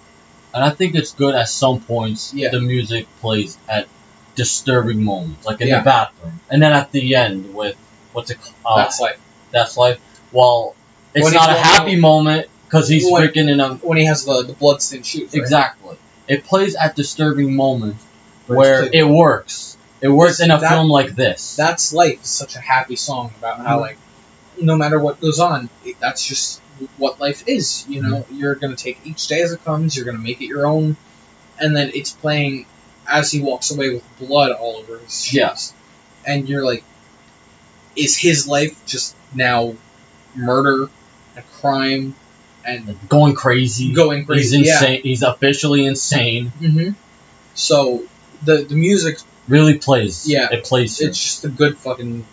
And I think it's good at some points the music plays at disturbing moments, like in the bathroom. And then at the end with, what's it called? That's Life. That's Life. Well, it's not a happy moment because he's freaking in a... When he has the bloodstained shoes, right? Exactly. It plays at disturbing moments where it works. It works in a film like this. That's Life is such a happy song about how, like, no matter what goes on, that's just what life is, You're going to take each day as it comes, you're going to make it your own, and then it's playing as he walks away with blood all over his shoes. And you're like, is his life just now murder and crime and going crazy? He's insane. He's officially insane. So the music really plays. It plays. It's just a good fucking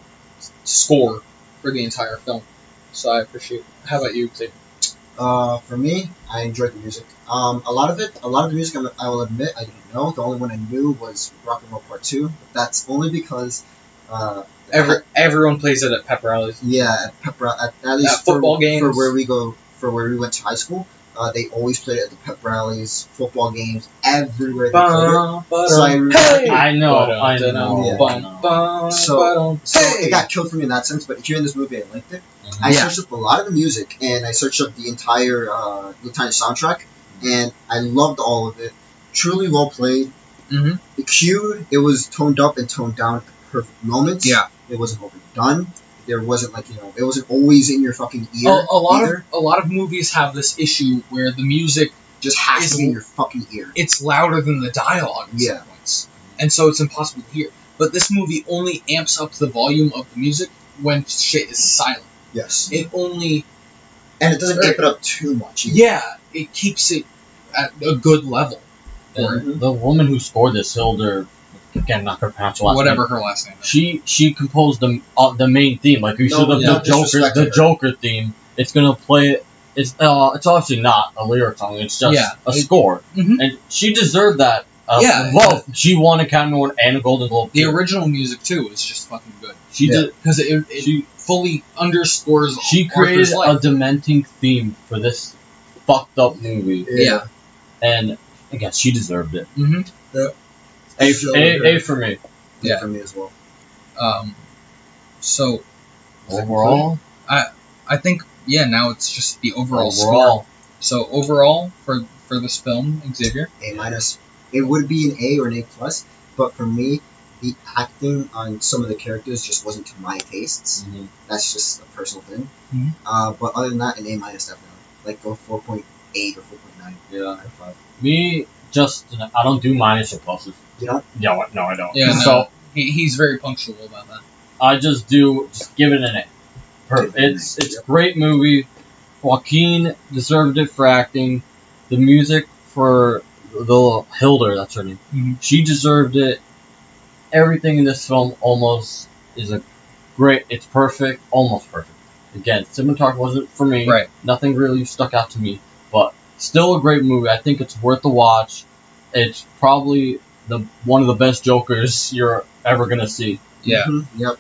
score for the entire film. So I appreciate it. How about you, Xavier? For me, I enjoyed the music. A lot of the music, I will admit, I didn't know. The only one I knew was Rock and Roll Part 2. But that's only because everyone plays it at pep rallies. Yeah, at least football games. For where we went to high school. They always played it at the pep rallies, football games, everywhere they played it. So I know. So it got killed for me in that sense, but here in this movie, I liked it. I searched up a lot of the music, and I searched up the entire soundtrack, and I loved all of it. Truly well played. The cue, it was toned up and toned down at the perfect moments. Yeah. It wasn't overdone. There wasn't it wasn't always in your fucking ear. A lot of movies have this issue where the music just has to be in your fucking ear. It's louder than the dialogue at some points, and so it's impossible to hear. But this movie only amps up the volume of the music when shit is silent. Yes. And it doesn't amp it up too much either. Yeah, it keeps it at a good level. The woman who scored this, Hilder, again, not gonna pronounce her last name. Whatever her last name is. She composed the main theme, like you said, the Joker theme. It's gonna play. It's obviously not a lyric song. It's just a score, and she deserved that. She won a Academy Award and a Golden Globe. The original music too is just fucking good. She did because it fully underscores. She created a dementing theme for this fucked up movie. Yeah, and again, she deserved it. A for me. Yeah, for me as well. So overall, I think now it's just the overall score. So overall for this film, Xavier, A-. It would be an A or an A+, but for me, the acting on some of the characters just wasn't to my tastes. That's just a personal thing. But other than that, an A- definitely. Like go 4.8 or 4.9. Yeah, out of 5. Me, I don't do minus or pluses. You don't? Yeah, no, I don't. Yeah, so he's very punctual about that. I just give it an A. Perfect. It's a great movie. Joaquin deserved it for acting. The music for the Hilder, that's her name. Mm-hmm. She deserved it. Everything in this film almost is a great. It's perfect, almost perfect. Again, cinematography wasn't for me. Right. Nothing really stuck out to me, but still a great movie. I think it's worth a watch. It's probably one of the best Jokers you're ever gonna see. Yeah. Mm-hmm. Yep.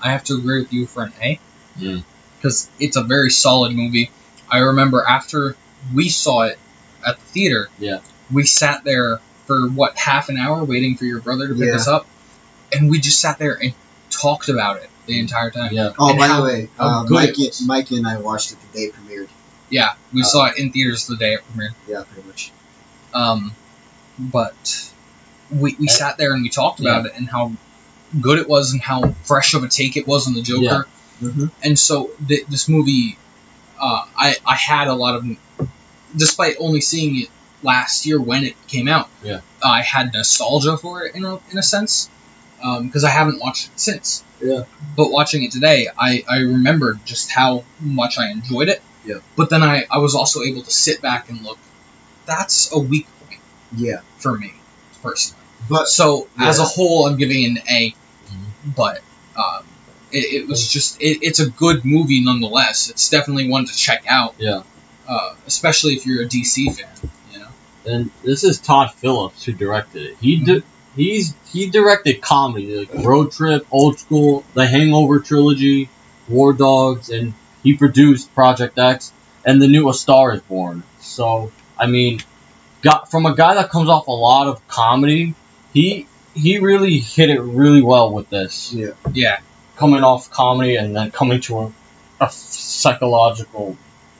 I have to agree with you for an A. Mm. Because it's a very solid movie. I remember after we saw it at the theater, we sat there for, half an hour waiting for your brother to pick us up, and we just sat there and talked about it the entire time. Yeah. Oh, and by the way, good Mikey and I watched it the day it premiered. Yeah, we saw it in theaters the day it premiered. Yeah, pretty much. But we sat there and we talked about it and how good it was and how fresh of a take it was on the Joker. Yeah. Mm-hmm. And so this movie, I had a lot of, despite only seeing it last year when it came out, I had nostalgia for it in a sense, because I haven't watched it since. Yeah. But watching it today, I remembered just how much I enjoyed it. Yeah. But then I was also able to sit back and look. That's a weak point. Yeah. For me, personally. But so as a whole, I'm giving it an A. Mm-hmm. But it was just it's a good movie nonetheless. It's definitely one to check out. Yeah. Especially if you're a DC fan, you know. And this is Todd Phillips who directed it. He directed comedy like Road Trip, Old School, The Hangover trilogy, War Dogs, and he produced Project X and the new A Star Is Born. So I mean, from a guy that comes off a lot of comedy, he really hit it really well with this. Yeah. Yeah. Coming off comedy and then coming to a psychological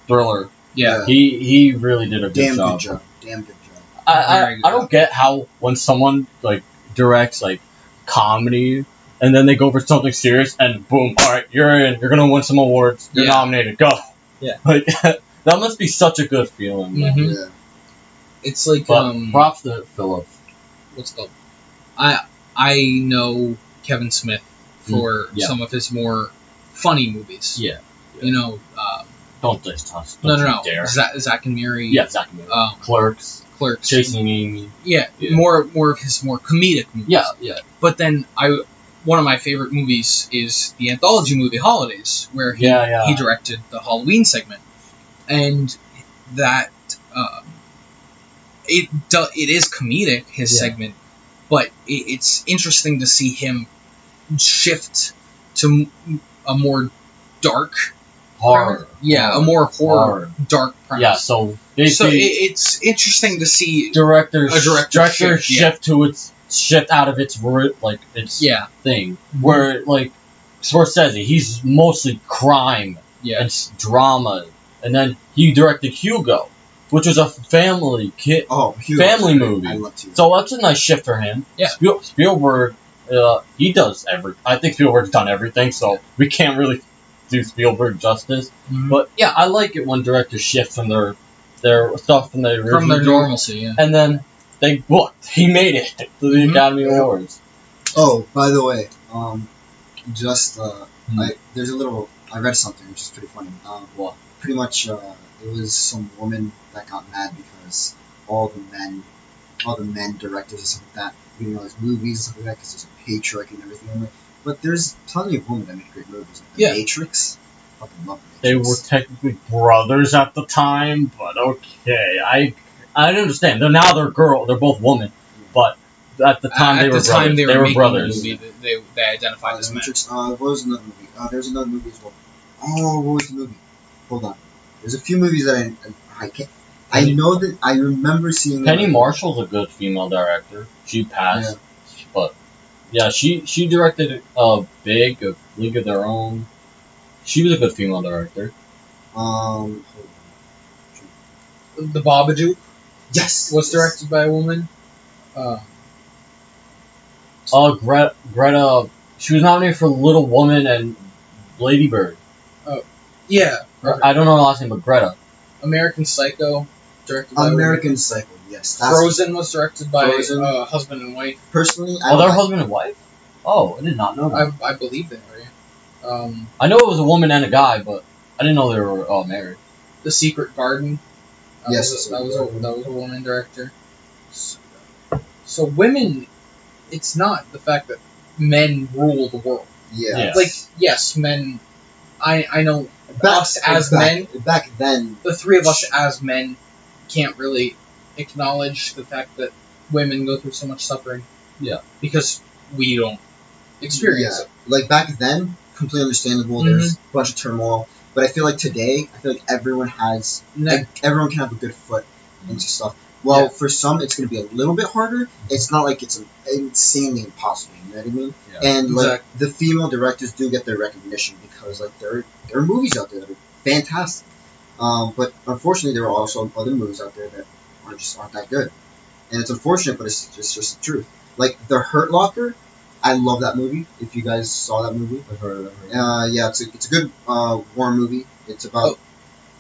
thriller. Yeah. He really did a good job. Damn good job. I don't get how when someone like directs like comedy and then they go for something serious and boom, all right, you're in, you're gonna win some awards, you're nominated, go. Yeah. Like that must be such a good feeling. Mm-hmm. Yeah. It's like but props to Philip. What's it called? I know Kevin Smith for some of his more funny movies. Yeah. You know. Don't just touch. No. Zach and Miri. Yeah, Zach and Miri. Clerks. Chasing Amy. Yeah, more of his more comedic movies. Yeah. But then one of my favorite movies is the anthology movie Holidays, where he directed the Halloween segment, and that it is comedic, his segment, but it's interesting to see him shift to a more dark horror. A more horror dark premise. Yeah, so basically, it's interesting to see director shift to its shift out of its thing. Where like Scorsese, he's mostly crime and drama, and then he directed Hugo, which was a family family movie. I love Hugo. So that's a nice shift for him. Yeah, Spielberg, he does I think Spielberg's done everything, so we can't really do Spielberg justice. Mm-hmm. But yeah, I like it when directors shift from their stuff from their normalcy, and then he made it to the Academy Awards. Oh, by the way, there's a little. I read something which is pretty funny. Pretty much, it was some woman that got mad because all the men directors and stuff like that, you know, there's movies and stuff like that, because there's a patriarchy and everything. I'm like, but there's plenty of women that make great movies. Like The Matrix. Fucking love The Matrix. They were technically brothers at the time, but okay, I understand. They're both women, but at the time they were brothers. They were brothers. Movie, they identified as Matrix. What was another movie? There's another movie as well. Oh, what was the movie? Hold on. There's a few movies that I can't. I know that I remember seeing. Penny Marshall's a good female director. She passed, but yeah, she directed a League of Their Own. She was a good female director. The Babadook. Yes, was directed by a woman. Greta. She was nominated for Little Woman and Lady Bird. Oh, yeah. Okay. I don't know her last name, but Greta. American Psycho, directed by American Psycho. Yes. Frozen was directed by husband and wife. Personally, they're husband and wife. Oh, I did not know that. I believe they are. I know it was a woman and a guy, but I didn't know they were all married. The Secret Garden. Yes, that was a woman director. So women, it's not the fact that men rule the world. Yeah. Yes. Like, yes, men. I know men. Back then, the three of us as men can't really acknowledge the fact that women go through so much suffering. Yeah. Because we don't experience it. Like back then, completely understandable. There's a bunch of turmoil. But I feel like today, everyone has, everyone can have a good foot into stuff. Well, for some, it's going to be a little bit harder. It's not like it's insanely impossible. You know what I mean? Yeah. And like the female directors do get their recognition because like there are movies out there that are fantastic. But unfortunately, there are also other movies out there that aren't that good. And it's unfortunate, but it's just the truth. Like The Hurt Locker, I love that movie. If you guys saw that movie, I've heard of it. Yeah, it's a good war movie. It's about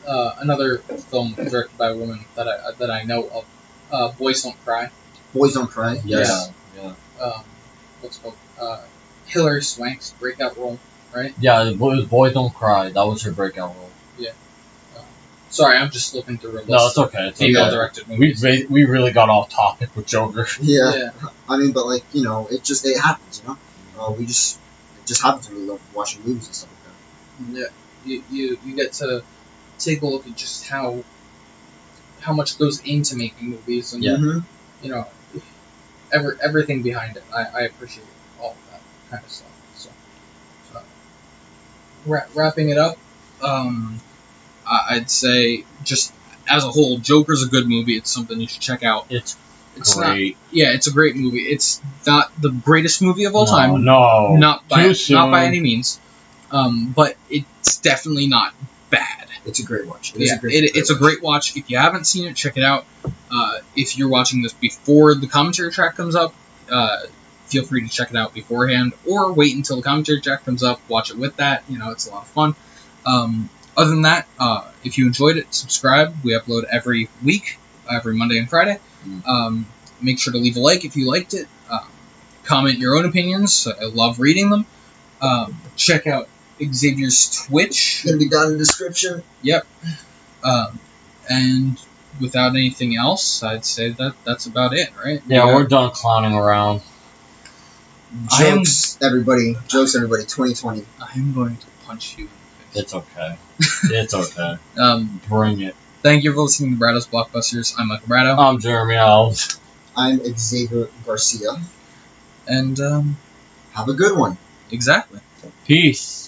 another film directed by a woman that I know of. Boys Don't Cry. Boys Don't Cry. Yes. Yeah. What's it called? Hilary Swank's breakout role, right? Yeah, it was Boys Don't Cry. That was her breakout role. Yeah. Sorry, I'm just looking through a list. No, it's okay. It's female-directed movies. We really got off topic with Joker. Yeah. I mean, but like, you know, it happens, you know? It just happens when we love watching movies and stuff like that. Yeah. You get to take a look at just how much goes into making movies and, you know, everything behind it. I appreciate all of that kind of stuff. So wrapping it up, I'd say just as a whole, Joker's a good movie. It's something you should check out. It's Not, great. yeah, it's a great movie. It's not the greatest movie of all time. No. Not by any means. But it's definitely not bad. It's a great watch. It's a great watch. If you haven't seen it, check it out. If you're watching this before the commentary track comes up, feel free to check it out beforehand, or wait until the commentary track comes up, watch it with that. You know, it's a lot of fun. Other than that, if you enjoyed it, subscribe. We upload every week, every Monday and Friday. Make sure to leave a like if you liked it. Comment your own opinions. I love reading them. Check out Xavier's Twitch. It's going to be down in the description. Yep. And without anything else, I'd say that's about it, right? Yeah, we're done clowning around. Jokes, everybody. 2020. I am going to punch you in the face. It's okay. It's okay. Bring it. Thank you for listening to Bradow's Blockbusters. I'm Michael Bradow. I'm Jeremy Alves. I'm Xavier Garcia. And, have a good one. Exactly. Peace.